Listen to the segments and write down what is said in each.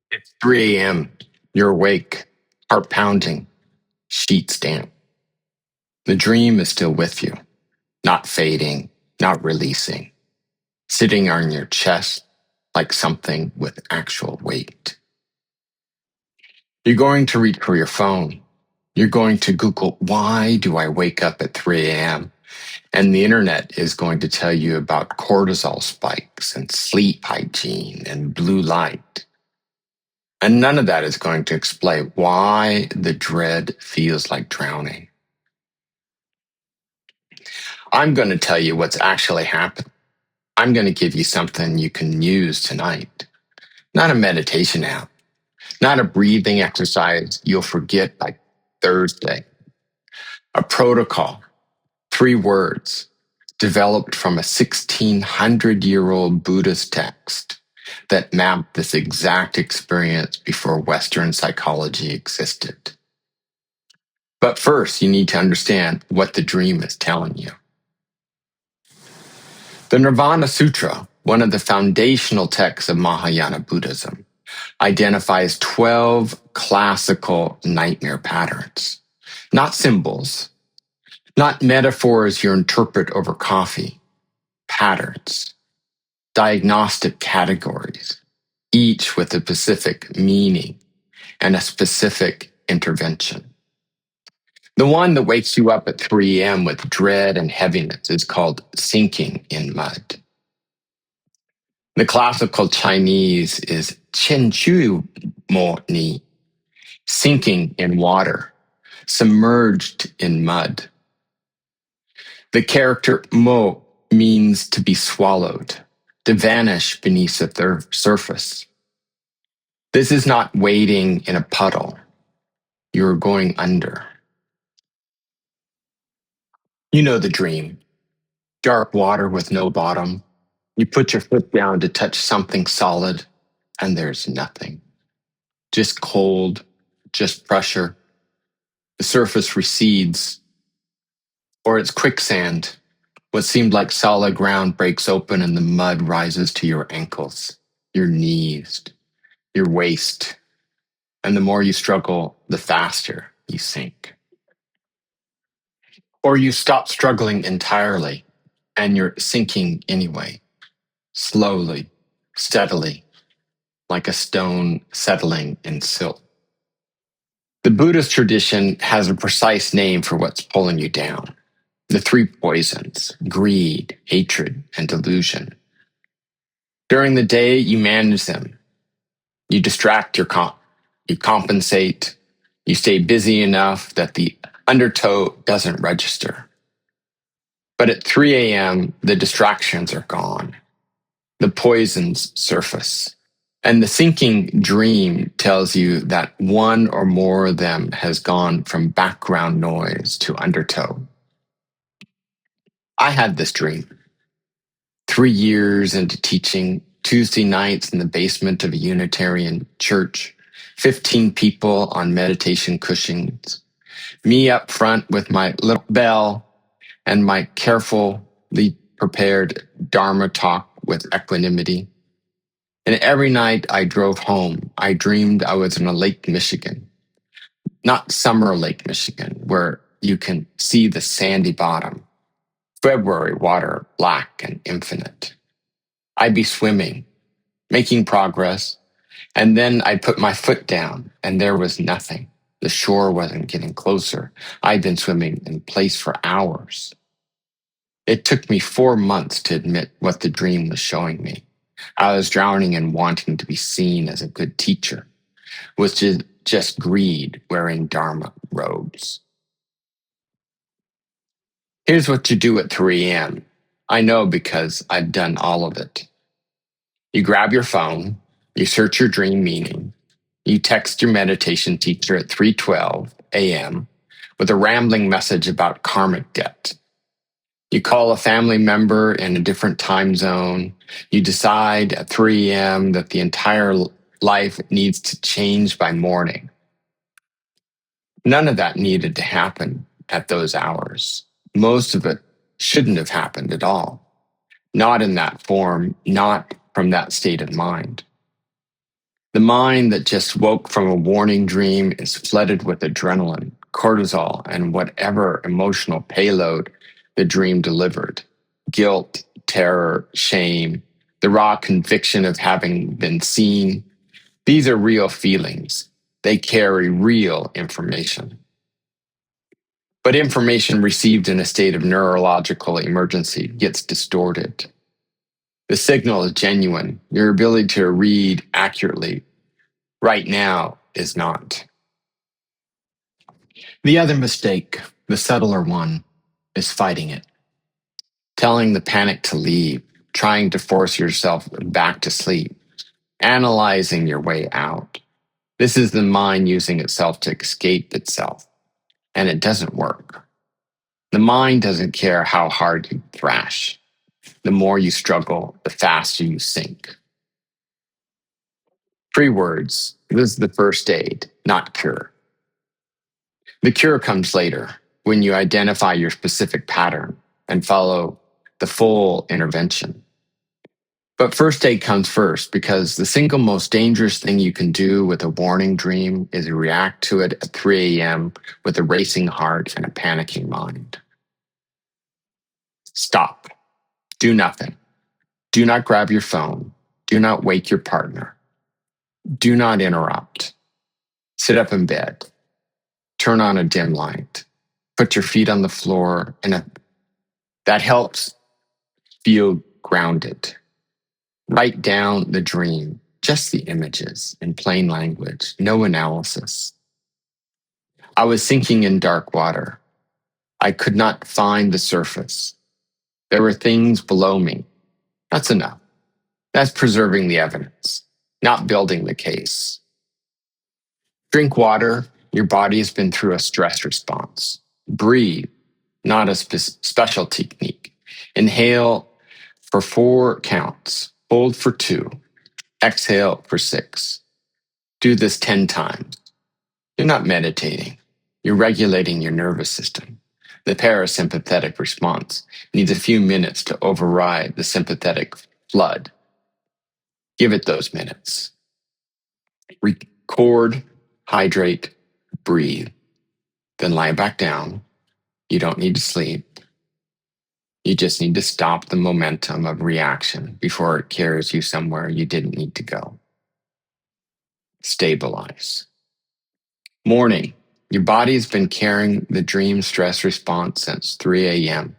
It's 3 a.m. You're awake, heart pounding, sheets damp. The dream is still with you, not fading, not releasing, sitting on your chest like something with actual weight. You're going to reach for your phone. You're going to Google, why do I wake up at 3 a.m.? And the internet is going to tell you about cortisol spikes and sleep hygiene and blue light. And none of that is going to explain why the dread feels like drowning. I'm going to tell you what's actually happened. I'm going to give you something you can use tonight. Not a meditation app, not a breathing exercise you'll forget by Thursday. A protocol, 3 words, developed from a 1600-year-old Buddhist text that mapped this exact experience before Western psychology existed. But first, you need to understand what the dream is telling you. The Nirvana Sutra, one of the foundational texts of Mahayana Buddhism, identifies 12 classical nightmare patterns, not symbols, not metaphors you interpret over coffee, patterns, diagnostic categories, each with a specific meaning and a specific intervention. The one that wakes you up at 3 a.m. with dread and heaviness is called sinking in mud. The classical Chinese is qian chu mo ni, sinking in water, submerged in mud. The character mo means to be swallowed, to vanish beneath the surface. This is not wading in a puddle. You're going under. You know the dream. Dark water with no bottom. You put your foot down to touch something solid, and there's nothing. Just cold, just pressure. The surface recedes, or it's quicksand. What seemed like solid ground breaks open and the mud rises to your ankles, your knees, your waist. And the more you struggle, the faster you sink. Or you stop struggling entirely and you're sinking anyway, slowly, steadily, like a stone settling in silt. The Buddhist tradition has a precise name for what's pulling you down. The 3 poisons, greed, hatred, and delusion. During the day, you manage them. You distract you compensate, you stay busy enough that the undertow doesn't register. But at 3 a.m., the distractions are gone. The poisons surface. And the sinking dream tells you that one or more of them has gone from background noise to undertow. I had this dream. 3 years into teaching, Tuesday nights in the basement of a Unitarian church, 15 people on meditation cushions, me up front with my little bell and my carefully prepared Dharma talk with equanimity. And every night I drove home, I dreamed I was in a Lake Michigan, not Summer Lake Michigan, where you can see the sandy bottom, February water black and infinite. I'd be swimming, making progress, and then I'd put my foot down and there was nothing. The shore wasn't getting closer. I'd been swimming in place for hours. It took me 4 months to admit what the dream was showing me. I was drowning in wanting to be seen as a good teacher, which is just greed wearing Dharma robes. Here's what you do at 3 a.m. I know because I've done all of it. You grab your phone, you search your dream meaning, you text your meditation teacher at 3:12 a.m. with a rambling message about karmic debt. You call a family member in a different time zone. You decide at 3 a.m. that the entire life needs to change by morning. None of that needed to happen at those hours. Most of it shouldn't have happened at all. Not in that form, not from that state of mind. The mind that just woke from a warning dream is flooded with adrenaline, cortisol, and whatever emotional payload the dream delivered. Guilt, terror, shame, the raw conviction of having been seen. These are real feelings. They carry real information. But information received in a state of neurological emergency gets distorted. The signal is genuine. Your ability to read accurately right now is not. The other mistake, the subtler one, is fighting it. Telling the panic to leave, trying to force yourself back to sleep, analyzing your way out. This is the mind using itself to escape itself, and it doesn't work. The mind doesn't care how hard you thrash. The more you struggle, the faster you sink. 3 words. This is the first aid, not cure. The cure comes later when you identify your specific pattern and follow the full intervention. But first aid comes first because the single most dangerous thing you can do with a warning dream is react to it at 3 a.m. with a racing heart and a panicking mind. Stop. Do nothing. Do not grab your phone. Do not wake your partner. Do not interrupt. Sit up in bed. Turn on a dim light. Put your feet on the floor, and that helps feel grounded. Write down the dream, just the images in plain language, no analysis. I was sinking in dark water. I could not find the surface. There were things below me. That's enough. That's preserving the evidence, not building the case. Drink water. Your body has been through a stress response. Breathe, not a special technique. Inhale for 4 counts. Hold for 2. Exhale for 6. Do this 10 times. You're not meditating. You're regulating your nervous system. The parasympathetic response needs a few minutes to override the sympathetic flood. Give it those minutes. Record, hydrate, breathe. Then lie back down. You don't need to sleep. You just need to stop the momentum of reaction before it carries you somewhere you didn't need to go. Stabilize. Morning. Your body's been carrying the dream stress response since 3 a.m.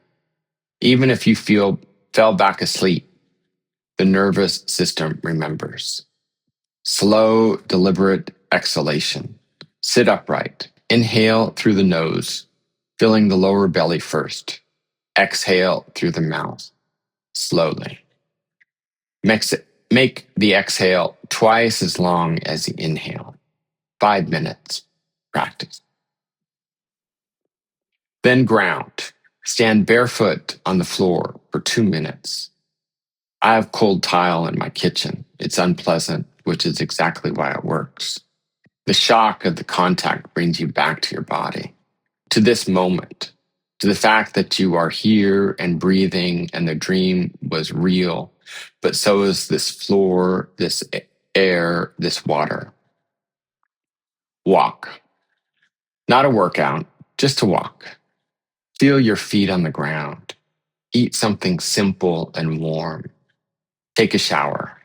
Even if you fell back asleep, the nervous system remembers. Slow, deliberate exhalation. Sit upright. Inhale through the nose, filling the lower belly first. Exhale through the mouth, slowly. Make the exhale twice as long as the inhale. 5 minutes. Practice. Then ground. Stand barefoot on the floor for 2 minutes. I have cold tile in my kitchen. It's unpleasant, which is exactly why it works. The shock of the contact brings you back to your body, to this moment, to the fact that you are here and breathing and the dream was real, but so is this floor, this air, this water. Walk. Not a workout, just to walk. Feel your feet on the ground. Eat something simple and warm. Take a shower.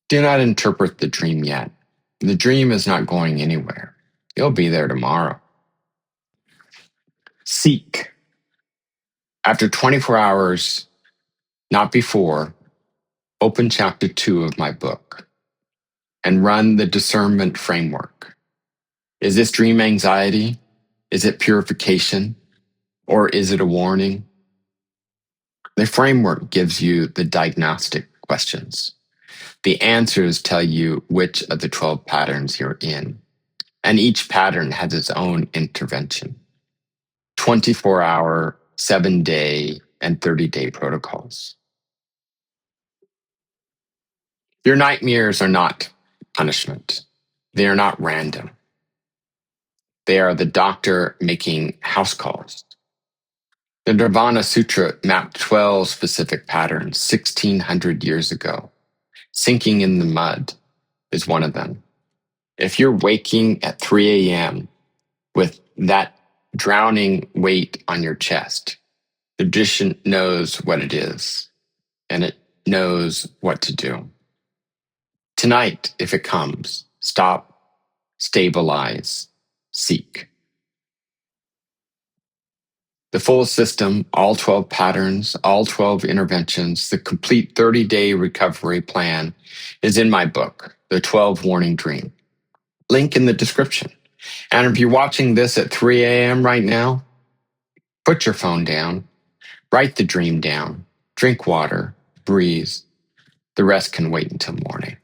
Do not interpret the dream yet. The dream is not going anywhere. You'll be there tomorrow. Seek. After 24 hours, not before, open chapter 2 of my book and run the discernment framework. Is this dream anxiety? Is it purification? Or is it a warning? The framework gives you the diagnostic questions. The answers tell you which of the 12 patterns you're in, and each pattern has its own intervention. 24-hour, 7-day, and 30-day protocols. Your nightmares are not punishment. They are not random. They are the doctor making house calls. The Nirvana Sutra mapped 12 specific patterns 1,600 years ago. Sinking in the mud, is one of them. If you're waking at 3 a.m. with that drowning weight on your chest, the tradition knows what it is, and it knows what to do. Tonight, if it comes, stop, stabilize, seek. The full system, all 12 patterns, all 12 interventions, the complete 30-day recovery plan is in my book, The 12 Warning Dream. Link in the description. And if you're watching this at 3 a.m. right now, put your phone down, write the dream down, drink water, breathe. The rest can wait until morning.